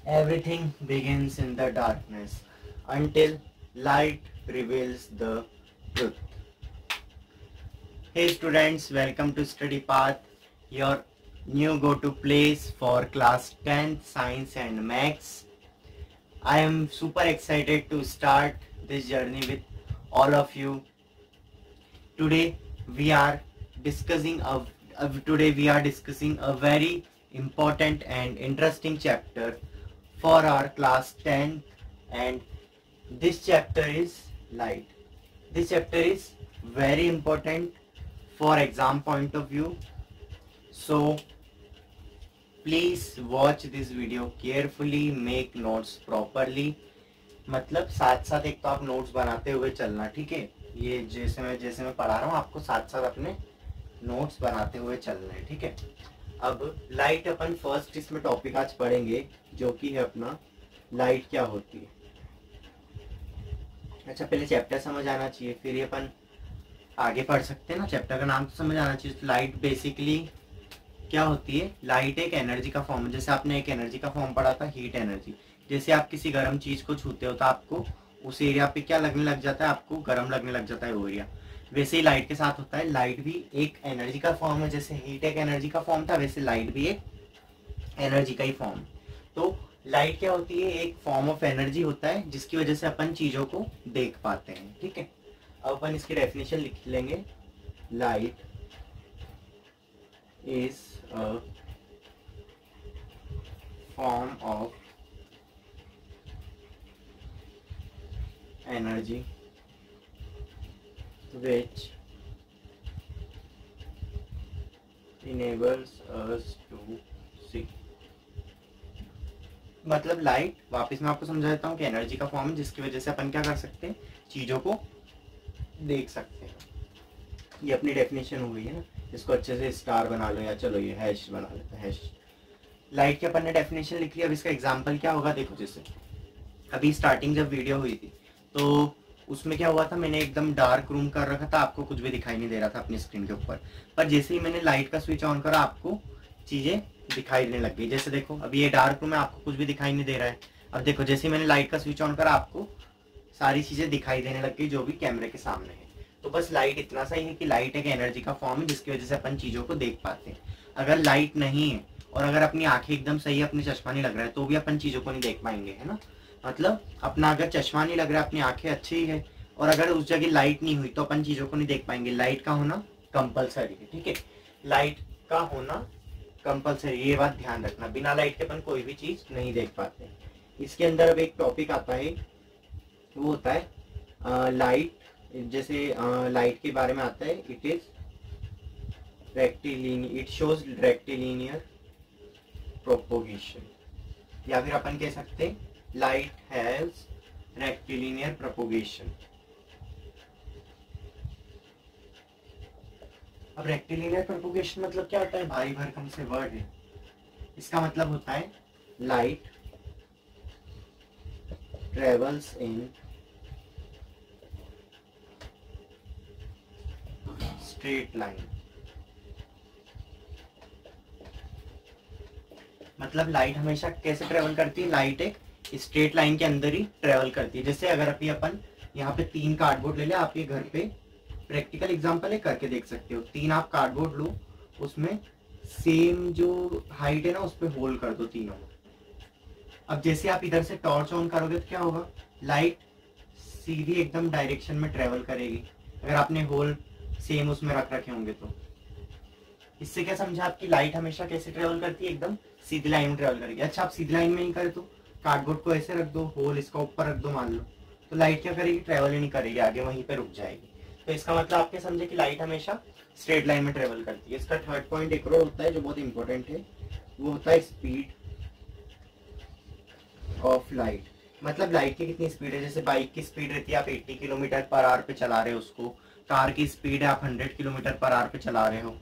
Everything begins in the darkness until light reveals the truth. Hey students, welcome to Study Path, your new go-to place for class 10th Science and Maths. I am super excited to start this journey with all of you. Today we are discussing a very important and interesting chapter for our class 10, and this chapter is light. This chapter is very important for exam point of view, so please watch this video carefully, make notes properly. मतलब साथ साथ एक तो आप notes बनाते हुए चलना, ठीक है। ये जैसे मैं पढ़ा रहा हूँ आपको साथ साथ अपने नोट्स बनाते हुए चलना है, ठीक है। अब लाइट अपन फर्स्ट इसमें टॉपिक आज पढ़ेंगे जो कि है अपना लाइट क्या होती है। अच्छा, पहले चैप्टर समझ आना चाहिए, फिर ये अपन आगे पढ़ सकते हैं ना। चैप्टर का नाम तो समझ आना चाहिए। लाइट बेसिकली क्या होती है? लाइट एक एनर्जी का फॉर्म है। जैसे आपने एक एनर्जी का फॉर्म पढ़ा था, हीट एनर्जी। जैसे आप किसी गर्म चीज को छूते हो तो आपको उस एरिया पे क्या लगने लग जाता है? आपको गर्म लगने लग जाता है वो एरिया। वैसे ही लाइट के साथ होता है। लाइट भी एक एनर्जी का फॉर्म है। जैसे हीट एक एनर्जी का फॉर्म था, वैसे लाइट भी एक एनर्जी का ही फॉर्म। तो लाइट क्या होती है? एक फॉर्म ऑफ एनर्जी होता है जिसकी वजह से अपन चीजों को देख पाते हैं, ठीक है। अब अपन इसकी डेफिनेशन लिख लेंगे। Light is a form of energy which enables us to see। मतलब लाइट, वापस मैं आपको समझा देता हूँ कि एनर्जी का फॉर्म है जिसकी वजह से अपन क्या कर सकते हैं? चीजों को देख सकते हैं। ये अपनी डेफिनेशन हो गई है ना। इसको अच्छे से स्टार बना लो, या चलो ये हैश बना लेते हैं, हैश। लाइट की अपन ने डेफिनेशन लिख ली। अब इसका एग्जाम्पल क्या होगा? देखो, जैसे अभी स्टार्टिंग जब वीडियो हुई थी तो उसमें क्या हुआ था? मैंने एकदम डार्क रूम कर रखा था, आपको कुछ भी दिखाई नहीं दे रहा था अपनी स्क्रीन के ऊपर। पर जैसे ही मैंने लाइट का स्विच ऑन करा, आपको चीजें दिखाई देने लग गई। जैसे देखो, अभी ये डार्क रूम है, आपको कुछ भी दिखाई नहीं दे रहा है। अब देखो, जैसे ही मैंने लाइट का स्विच ऑन करा, आपको सारी चीजें दिखाई देने लग गई जो भी कैमरे के सामने है। तो बस लाइट इतना सा ही है कि लाइट एक एनर्जी का फॉर्म है जिसकी वजह से अपन चीजों को देख पाते हैं। अगर लाइट नहीं है और अगर अपनी आंखें एकदम सही है, अपने चश्मा नहीं लग रहा है, तो भी अपन चीजों को नहीं देख पाएंगे, है ना। मतलब अपना अगर चश्मा नहीं लग रहा है, अपनी आंखें अच्छी है, और अगर उस जगह लाइट नहीं हुई तो अपन चीजों को नहीं देख पाएंगे। लाइट का होना कंपलसरी है, ठीक है। लाइट का होना कंपलसरी, ये बात ध्यान रखना। बिना लाइट के अपन कोई भी चीज नहीं देख पाते। इसके अंदर अब एक टॉपिक आता है, वो होता है लाइट। जैसे लाइट के बारे में आता है, it is rectilinear, it shows rectilinear propagation, या फिर अपन कह सकते हैं लाइट हैज रेक्टिलिनियर प्रोपोगेशन। अब रेक्टिलिनियर प्रोपोगेशन मतलब क्या होता है? भारी भरकम से वर्ड है। इसका मतलब होता है light travels in straight line. मतलब लाइट हमेशा कैसे ट्रेवल करती है? लाइट एक स्ट्रेट लाइन के अंदर ही ट्रेवल करती है। जैसे अगर अभी अपन यहाँ पे 3 कार्डबोर्ड ले ले, आप ये घर पे प्रैक्टिकल एग्जांपल है, करके देख सकते हो। 3 आप कार्डबोर्ड लो, उसमें सेम जो हाइट है ना, उस पर होल कर दो तीनों। अब जैसे आप इधर से टॉर्च ऑन करोगे तो क्या होगा? लाइट सीधी एकदम डायरेक्शन में ट्रेवल करेगी, अगर आपने होल सेम उसमें रख रखे होंगे तो। इससे क्या समझा आपकी? लाइट हमेशा कैसे ट्रेवल करती है? एकदम सीधी लाइन में ट्रेवल करेगी। अच्छा, आप सीधी लाइन में नहीं करे तो कार्डबोर्ड को ऐसे रख दो, होल इसका ऊपर रख दो मान लो, तो लाइट क्या करेगी? ट्रेवल ही नहीं करेगी, आगे वहीं पे रुक जाएगी। तो इसका मतलब आपके समझे कि लाइट हमेशा स्ट्रेट लाइन में ट्रेवल करती है। इसका थर्ड पॉइंट एक और होता है जो बहुत इंपॉर्टेंट है, वो होता है स्पीड ऑफ लाइट। मतलब लाइट की कितनी स्पीड है? जैसे बाइक की स्पीड रहती है, आप 80 किलोमीटर पर आवर पे चला रहे हो उसको। कार की स्पीड है, आप 100 किलोमीटर पर आवर पे चला रहे हो।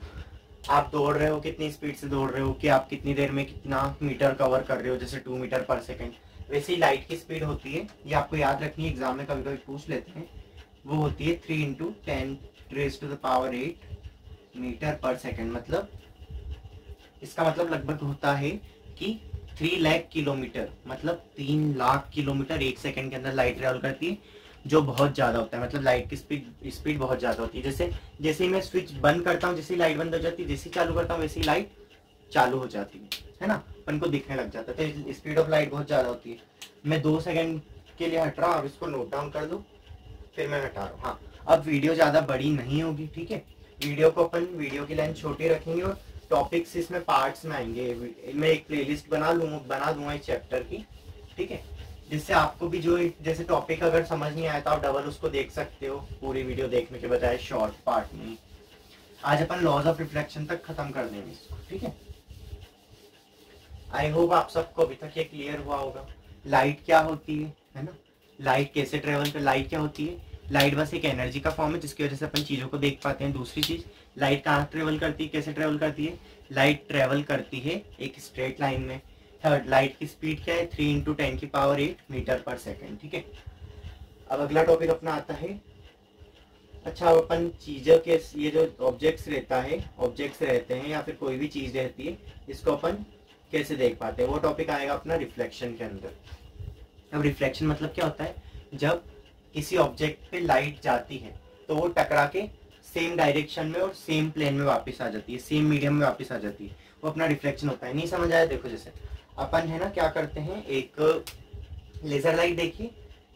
आप दौड़ रहे हो, कितनी स्पीड से दौड़ रहे हो कि आप कितनी देर में कितना मीटर कवर कर रहे हो, जैसे 2 मीटर पर सेकेंड। वैसे ही लाइट की स्पीड होती है, ये आपको याद रखनी है, एग्जाम में कभी कभी पूछ लेते हैं। वो होती है 3 × 10⁸ मीटर पर सेकेंड। मतलब इसका मतलब लगभग होता है कि 3 लाख किलोमीटर, मतलब 3 लाख किलोमीटर 1 सेकंड के अंदर लाइट ट्रेवल करती है, जो बहुत ज्यादा होता है। मतलब लाइट की स्पीड बहुत ज्यादा होती है। जैसे जैसे ही मैं स्विच बंद करता हूँ, जैसे ही लाइट बंद हो जाती है, जैसे ही चालू करता हूँ वैसे ही लाइट चालू हो जाती है ना, अपन को दिखने लग जाता है। तो स्पीड ऑफ लाइट बहुत ज्यादा होती है। मैं 2 सेकंड के लिए हट रहा हूँ, अब इसको नोट डाउन कर दो, फिर मैं हटा रहा हूँ। हाँ, अब वीडियो ज्यादा बड़ी नहीं होगी, ठीक है। वीडियो की लेंथ छोटी रखेंगे और टॉपिक्स इसमें पार्ट्स में आएंगे। मैं एक प्लेलिस्ट बना दूंगा इस चैप्टर की, ठीक है, जिससे आपको भी जो जैसे टॉपिक अगर समझ नहीं आया तो आप डबल उसको देख सकते हो, पूरी वीडियो देखने के बजाय शॉर्ट पार्ट में। आज अपन लॉज ऑफ रिफ्लेक्शन तक खत्म कर देंगे इसको, ठीक है। आई होप आप सबको अभी तक ये क्लियर हुआ होगा। लाइट क्या होती है ना, लाइट कैसे ट्रेवल कर, लाइट क्या होती है, लाइट बस एक एनर्जी का फॉर्म है जिसकी वजह से अपन चीजों को देख पाते हैं। दूसरी चीज, लाइट कहाँ ट्रेवल करती है, कैसे ट्रेवल करती है, लाइट ट्रेवल करती है एक स्ट्रेट लाइन में। थर्ड, लाइट की स्पीड क्या है, 3 × 10⁸ मीटर पर सेकेंड, ठीक है। अब अगला टॉपिक अपना आता है, अच्छा अब अपन चीजों के ये जो ऑब्जेक्ट्स रहते हैं या फिर कोई भी चीज रहती है, इसको अपन कैसे देख पाते हैं, वो टॉपिक आएगा अपना रिफ्लेक्शन के अंदर। अब रिफ्लेक्शन मतलब क्या होता है, जब किसी ऑब्जेक्ट पे लाइट जाती है तो वो टकरा के सेम डायरेक्शन में और सेम प्लेन में वापस आ जाती है, सेम मीडियम में वापस आ जाती है, वो अपना रिफ्लेक्शन होता है। नहीं समझ आया, देखो जैसे अपन है ना क्या करते हैं, एक लेजर लाइट देखिए,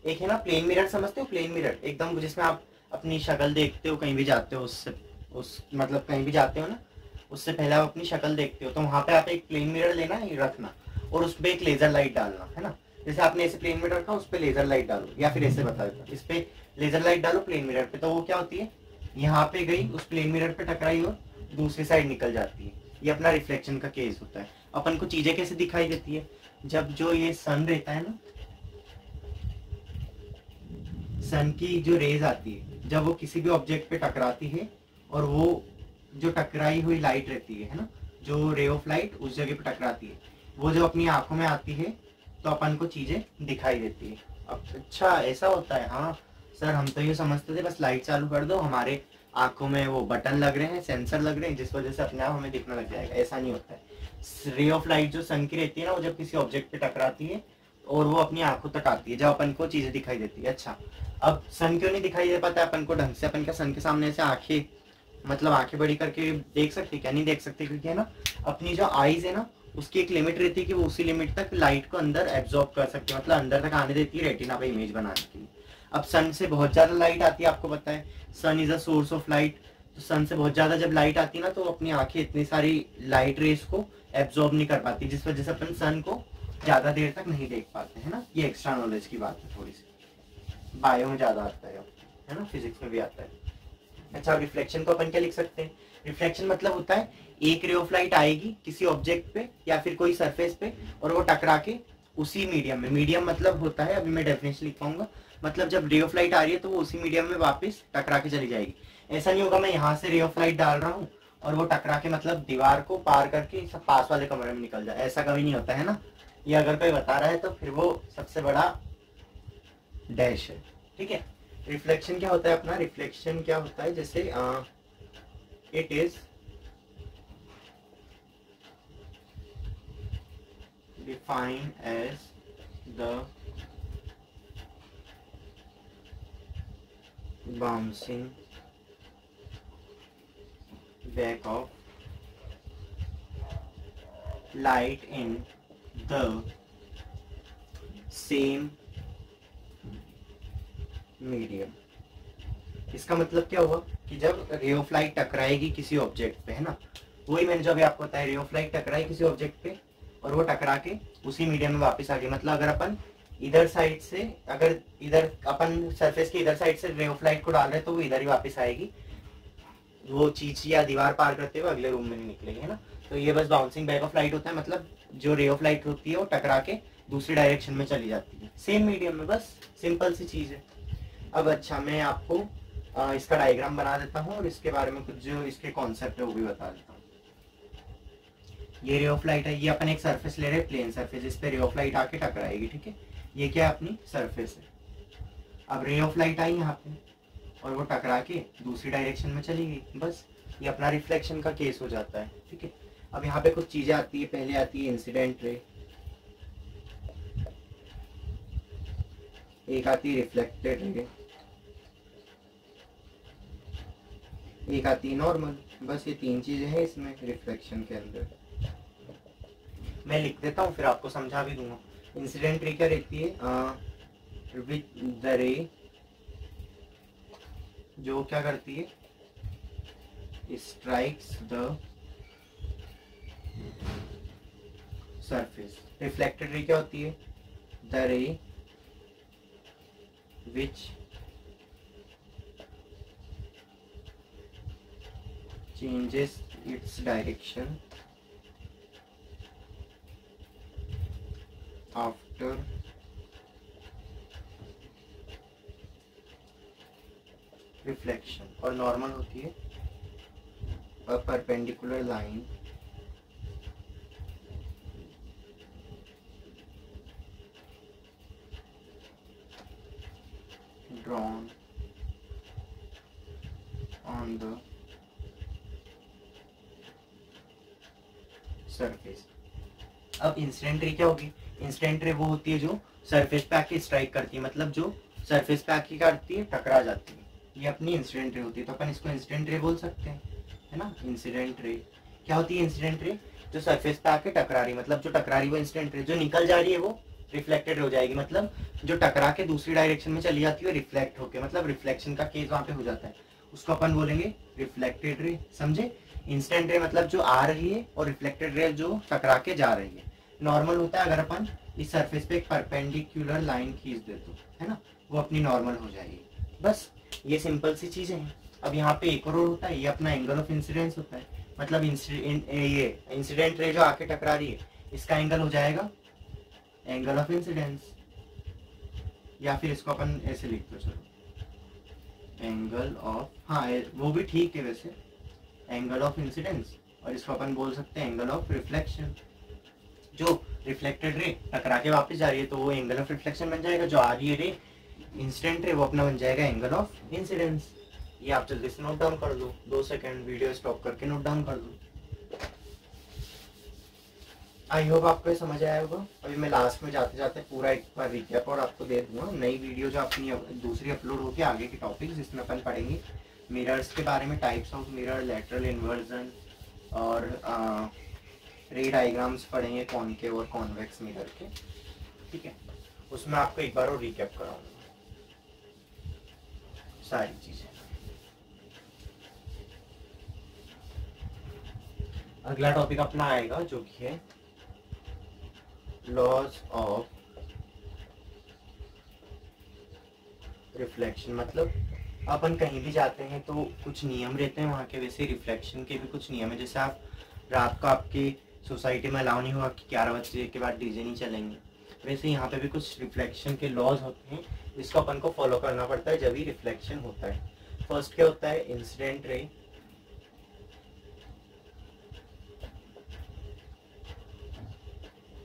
एक है ना प्लेन मिरर, समझते हो प्लेन मिरर, एकदम जिसमें आप अपनी शक्ल देखते हो, कहीं भी जाते हो मतलब कहीं भी जाते हो ना, उससे पहले आप अपनी शक्ल देखते हो, तो वहां पे आप एक प्लेन मिरर लेना रखना और उस पर एक लेजर लाइट डालना, है ना। जैसे आपने ऐसे प्लेन मिरर रखा, उस पर लेजर लाइट डालो, या फिर ऐसे बता देता, इस पे लेजर लाइट डालो प्लेन मिरर पे, तो वो क्या होती है, यहाँ पे गई, उस प्लेन मिरर पे टकराई और दूसरी साइड निकल जाती है। ये अपना रिफ्लेक्शन का केस होता है। अपन को चीजें कैसे दिखाई देती है, जब जो ये सन रहता है ना, सन की जो रेज आती है, जब वो किसी भी ऑब्जेक्ट पे टकराती है और वो जो टकराई हुई लाइट रहती है ना, जो रे ऑफ लाइट उस जगह पे टकराती है, वो जब अपनी आंखों में आती है तो अपन को चीजें दिखाई देती है। अब अच्छा ऐसा होता है, हाँ सर हम तो ये समझते थे बस लाइट चालू कर दो, हमारे आंखों में वो बटन लग रहे हैं, सेंसर लग रहे हैं, जिस वजह से अपने आप हमें दिखने लग जाएगा। ऐसा नहीं होता है। रे ऑफ लाइट जो सन की रहती है ना, वो जब किसी ऑब्जेक्ट पे टकराती है और वो अपनी आंखों तक आती है, जब अपन को चीजें दिखाई देती है। अच्छा, अब सन क्यों नहीं दिखाई दे पाता है अपन को ढंग से, अपन क्या सन के सामने से आंखें मतलब आंखें बड़ी करके देख सकते, क्या नहीं देख सकते, क्योंकि है ना अपनी जो आईज है ना, उसकी एक लिमिट रहती है कि वो उसी लिमिट तक लाइट को अंदर एब्जॉर्ब कर सकती है, मतलब अंदर तक आने देती है रेटिना पे इमेज बनाने के लिए। अब सन से बहुत ज्यादा लाइट आती है, आपको पता है sun is a source of light, तो सन से बहुत ज्यादा जब लाइट आती है ना, तो अपनी आंखें इतनी सारी लाइट रेस को एब्जॉर्ब नहीं कर पाती, जिस वजह से अपन सन को ज्यादा देर तक नहीं देख पाते, है ना। ये एक्स्ट्रा नॉलेज की बात है, थोड़ी सी बायो में ज्यादा आता है ना, फिजिक्स में भी आता है। अच्छा, रिफ्लेक्शन को अपन क्या लिख सकते हैं, रिफ्लेक्शन मतलब होता है एक रे ऑफ लाइट आएगी किसी ऑब्जेक्ट पे या फिर कोई सरफेस पे और वो टकरा के उसी मीडियम में, मीडियम मतलब होता है, अभी मैं डेफिनेशन लिख पाऊंगा, मतलब जब रे ऑफ लाइट आ रही है तो वो उसी मीडियम में वापस टकरा के चली जाएगी। ऐसा नहीं होगा मैं यहाँ से रे ऑफ लाइट डाल रहा हूँ और वो टकरा के मतलब दीवार को पार करके सब पास वाले कमरे में निकल जाए, ऐसा कभी नहीं होता है ना। ये अगर कोई बता रहा है तो फिर वो सबसे बड़ा डैश है, ठीक है। रिफ्लेक्शन क्या होता है अपना, रिफ्लेक्शन क्या होता है, जैसे it is defined as the bouncing back of light in the same medium. इसका मतलब क्या हुआ कि जब रे ऑफ लाइट टकराएगी किसी ऑब्जेक्ट पे, है ना, वही मैंने जो अभी आपको बताया, रे ऑफ लाइट टकराई किसी ऑब्जेक्ट पे और वो टकरा के उसी मीडियम में वापस आ गई। मतलब अगर अपन इधर साइड से, अगर इधर अपन सरफेस के इधर साइड से रे ऑफ लाइट को डाल रहे हैं तो वो इधर ही वापस आएगी, वो चीज या दीवार पार करते हुए अगले रूम में नहीं निकलेगी, है ना। तो ये बस बाउंसिंग बैक ऑफ लाइट होता है, मतलब जो रे ऑफ लाइट होती है वो टकरा के दूसरी डायरेक्शन में चली जाती है सेम मीडियम में, बस सिंपल सी चीज है। अब अच्छा मैं आपको इसका डायग्राम बना देता हूँ और इसके बारे में कुछ जो इसके कॉन्सेप्ट है वो भी बता देता हूँ। ये रे ऑफ लाइट है, ये अपन एक सरफेस ले रहे हैं, प्लेन सरफेस, इस पे रे ऑफ लाइट आके टकराएगी, ठीक है। ये क्या है, अपनी सरफेस है। अब रे ऑफ लाइट आई यहाँ पे और वो टकरा के दूसरी डायरेक्शन में चली गई, बस ये अपना रिफ्लेक्शन का केस हो जाता है, ठीक है। अब यहाँ पे कुछ चीजें आती है, पहले आती है इंसिडेंट रे, एक आती है रिफ्लेक्टेड रे, एक आती है नॉर्मल। बस ये 3 चीजें हैं इसमें रिफ्लेक्शन के अंदर। मैं लिख देता हूँ फिर आपको समझा भी दूंगा। इंसिडेंट रे क्या रहती है, विच द रे जो क्या करती है, strikes the surface. Reflected ray क्या होती है, द रे विच changes its direction after reflection। और नॉर्मल होती है a perpendicular line drawn on the surface. अब इंसिडेंट रे क्या होगी, इंसिडेंट रे वो होती है जो सरफेस पे आके स्ट्राइक करती है, मतलब जो सरफेस पे आके करती है, टकरा जाती है, ये अपनी इंसिडेंट रे होती है। तो अपन इसको इंसिडेंट रे बोल सकते हैं, है ना। इंसिडेंट रे क्या होती है, इंसिडेंट रे जो सरफेस पे आके टकरा रही, मतलब जो टकरा रही वो इंसिडेंट रे, जो निकल जा रही है वो रिफ्लेक्टेड हो जाएगी, मतलब जो टकरा के दूसरी डायरेक्शन में चली जाती है रिफ्लेक्ट होके, मतलब रिफ्लेक्शन का केस वहां पे हो जाता है, उसको अपन बोलेंगे रिफ्लेक्टेड रे। समझे। इंसिडेंट रे मतलब जो आ रही है और रिफ्लेक्टेड रे जो टकरा के जा रही है। नॉर्मल होता है अगर अपन इस सरफेस पे एक परपेंडिकुलर लाइन खींच दे तो, है ना, वो अपनी नॉर्मल हो जाएगी। बस ये सिंपल सी चीजें हैं। अब यहाँ पे एक और होता है, ये अपना एंगल ऑफ इंसिडेंस होता है, मतलब ये इंसिडेंट रे जो आके टकरा रही है इसका एंगल हो जाएगा एंगल ऑफ इंसिडेंस, या फिर इसको अपन ऐसे लिख दो, चलो एंगल ऑफ, हाँ वो भी ठीक है वैसे, एंगल ऑफ इंसिडेंस। और इसको अपन बोल सकते हैं एंगल ऑफ रिफ्लेक्शन। जो रिफ्लेक्टेड रे टकरा के वापस जा रही है तो वो एंगल ऑफ रिफ्लेक्शन बन जाएगा, जो आ रही है रे इंसिडेंट रे वो अपना बन जाएगा एंगल ऑफ इंसिडेंस। ये आप जल्दी से नोट डाउन कर दो, 2 सेकंड वीडियो स्टॉप करके नोट डाउन कर दो। आई होप आपको समझ आया होगा। अभी मैं लास्ट में जाते जाते पूरा एक बार रिकैप और आपको दे दूंगा, नई वीडियो जो अपनी दूसरी अपलोड होगी आगे के टॉपिक्स, जिसमें अपन पढ़ेंगे मिरर्स के बारे में, types of mirror, lateral inversion, और रे डायग्राम्स पढ़ेंगे कॉनकेव और कॉन्वेक्स मिरर के। ठीक है, उसमें आपको एक बार और रिकैप कराऊंगा सारी चीजें। अगला टॉपिक अपना आएगा जो कि है लॉज ऑफ रिफ्लेक्शन। मतलब अपन कहीं भी जाते हैं तो कुछ नियम रहते हैं वहाँ के, वैसे रिफ्लेक्शन के भी कुछ नियम है। जैसे आप रात को आपकी सोसाइटी में अलाउ नहीं हुआ कि 11 बजे के बाद डीजे नहीं चलेंगे, वैसे यहाँ पे भी कुछ रिफ्लेक्शन के लॉज होते हैं जिसको अपन को फॉलो करना पड़ता है जब भी रिफ्लेक्शन होता है। फर्स्ट क्या होता है, incident ray,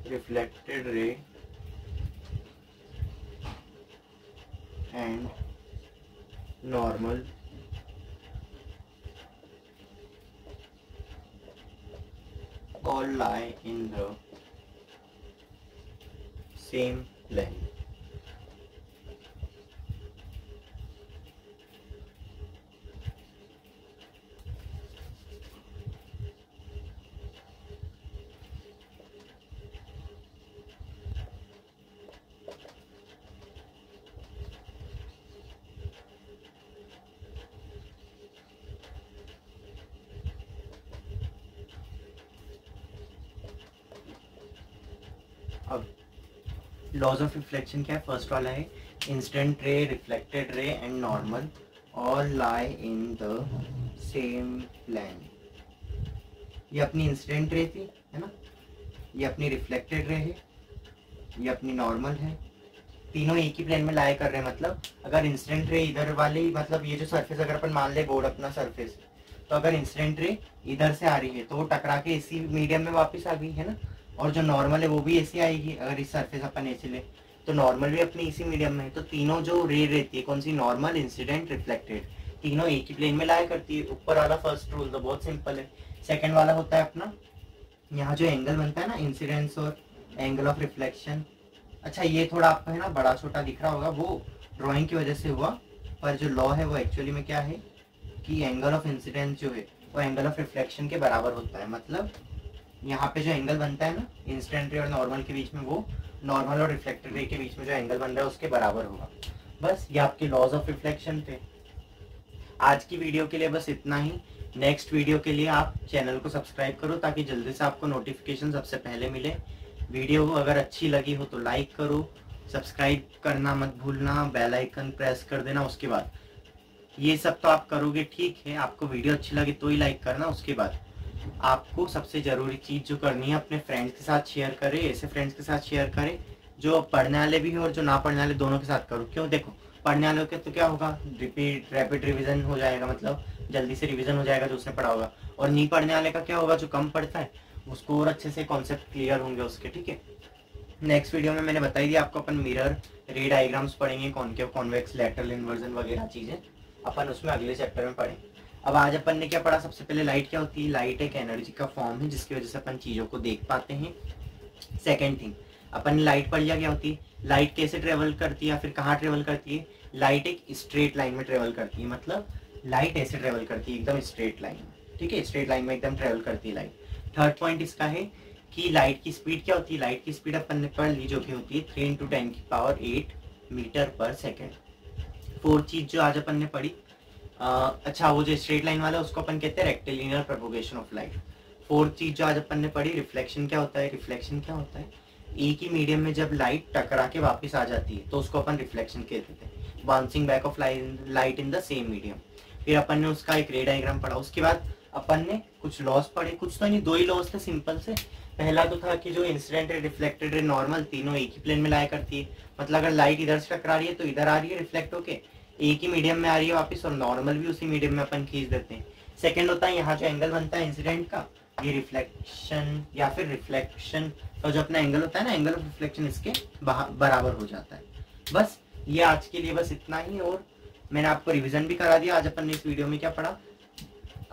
reflected ray and normal all lie in the same plane। अब लॉज ऑफ रिफ्लेक्शन क्या है, फर्स्ट वाला है incident ray, reflected ray and normal all lie in the same plane. ये अपनी इंसिडेंट रे थी, है ना, ये अपनी रिफ्लेक्टेड रे है, ये अपनी नॉर्मल है, तीनों एक ही प्लेन में लाई कर रहे हैं। मतलब अगर इंसिडेंट रे इधर वाली, मतलब ये जो सरफेस अगर अपन मान ले बोर्ड अपना सरफेस, तो अगर इंसिडेंट रे इधर से आ रही है तो वो टकरा के इसी मीडियम में वापस आ गई, है ना, और जो नॉर्मल है वो भी ऐसे आएगी। अगर इस सरफेस अपन ऐसे ले तो नॉर्मल भी अपनी इसी मीडियम में है। तो तीनों जो रे रहती है, कौन सी, नॉर्मल, इंसिडेंट, रिफ्लेक्टेड, तीनों एक ही प्लेन में लाया करती है। ऊपर वाला फर्स्ट रूल तो बहुत सिंपल है। सेकंड वाला होता है अपना, यहाँ जो एंगल बनता है ना, इंसिडेंस और एंगल ऑफ रिफ्लेक्शन, अच्छा ये थोड़ा आपको है ना बड़ा छोटा दिख रहा होगा, वो ड्राइंग की वजह से हुआ, पर जो लॉ है वो एक्चुअली में क्या है कि एंगल ऑफ इंसिडेंस जो है वो एंगल ऑफ रिफ्लेक्शन के बराबर होता है। मतलब यहाँ पे जो एंगल बनता है ना इंसिडेंट रे और नॉर्मल के बीच में, वो नॉर्मल और रिफ्लेक्टेड रे के बीच में जो एंगल बन रहा है उसके बराबर होगा। बस ये आपके लॉज ऑफ रिफ्लेक्शन थे। आज की वीडियो के लिए बस इतना ही। नेक्स्ट वीडियो के लिए आप चैनल को सब्सक्राइब करो ताकि जल्दी से आपको नोटिफिकेशन सबसे पहले मिले। वीडियो अगर अच्छी लगी हो तो लाइक करो, सब्सक्राइब करना मत भूलना, बेल आइकन प्रेस कर देना। उसके बाद ये सब तो आप करोगे, ठीक है, आपको वीडियो अच्छी लगी तो ही लाइक करना। उसके बाद आपको सबसे जरूरी चीज जो करनी है, अपने फ्रेंड्स के साथ शेयर करें, ऐसे फ्रेंड्स के साथ शेयर करें जो पढ़ने वाले भी हो और जो ना पढ़ने वाले, दोनों के साथ करो। क्यों, देखो पढ़ने वालों के तो क्या होगा, रैपिड रिवीजन हो जाएगा, मतलब जल्दी से रिवीजन हो जाएगा जो उसने पढ़ा होगा। और नहीं पढ़ने वाले का क्या होगा, जो कम पढ़ता है उसको और अच्छे से कॉन्सेप्ट क्लियर होंगे उसके, ठीक है। नेक्स्ट वीडियो में मैंने बताई दी आपको, अपन मिरर रे डायग्राम्स पढ़ेंगे, कॉनकेव कॉन्वेक्स लैटरल इन्वर्जन वगैरह चीजें अपन उसमें अगले चैप्टर में पढ़ेंगे। अब आज अपन ने क्या पढ़ा, सबसे पहले लाइट क्या होती है। लाइट एक एनर्जी का फॉर्म है जिसकी वजह से अपन चीजों को देख पाते हैं। सेकेंड थिंग, अपन ने लाइट पढ़ लिया क्या होती है, लाइट कैसे ट्रेवल करती है या फिर कहाँ ट्रेवल करती है। लाइट एक स्ट्रेट लाइन में ट्रेवल करती है, मतलब लाइट ऐसे ट्रेवल करती है एकदम स्ट्रेट लाइन में, ठीक है, स्ट्रेट लाइन में एकदम ट्रेवल करती है लाइट। थर्ड पॉइंट इसका है कि लाइट की स्पीड क्या होती है। लाइट की स्पीड अपन ने पढ़ ली जो कि होती है 3 × 10⁸ मीटर पर सेकेंड। फोर्थ चीज जो आज अपन ने पढ़ी, अच्छा वो जो स्ट्रेट लाइन वाला है उसको अपन कहते हैं rectilinear propagation of light. Fourth चीज जो आज अपन ने पढ़ी, रिफ्लेक्शन क्या होता है। रिफ्लेक्शन क्या होता है, एक ही मीडियम में जब लाइट टकरा के वापस आ जाती है तो उसको अपन रिफ्लेक्शन कहते थे, bouncing back of light in the same medium. फिर अपन ने उसका एक रे डायग्राम पढ़ा। उसके बाद अपन ने कुछ लॉस पढ़े, कुछ तो नहीं, 2 ही लॉस थे सिंपल से। पहला तो था कि जो इंसिडेंट है, रिफ्लेक्टेड है, नॉर्मल, तीनों एक ही प्लेन में लाया करती है। मतलब अगर लाइट इधर से टकरा रही है तो इधर आ रही है रिफ्लेक्ट होके, एक ही मीडियम में आ रही है वापस, और नॉर्मल भी उसी मीडियम में अपन खींच देते हैं। सेकंड होता है यहाँ जो एंगल बनता है इंसिडेंट का, ये रिफ्लेक्शन या फिर रिफ्लेक्शन का जो अपना एंगल होता है ना, एंगल ऑफ रिफ्लेक्शन इसके बराबर हो जाता है। बस ये आज के लिए बस इतना ही, और मैंने आपको रिवीजन भी करा दिया आज अपन ने इस वीडियो में क्या पढ़ा।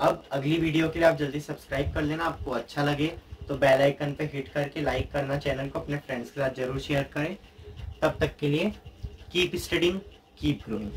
अब अगली वीडियो के लिए आप जल्दी सब्सक्राइब कर लेना। आपको अच्छा लगे तो बेल आइकन पे हिट करके लाइक करना, चैनल को अपने फ्रेंड्स के साथ जरूर शेयर करें। तब तक के लिए कीप स्टडिंग, कीप ग्रोइंग।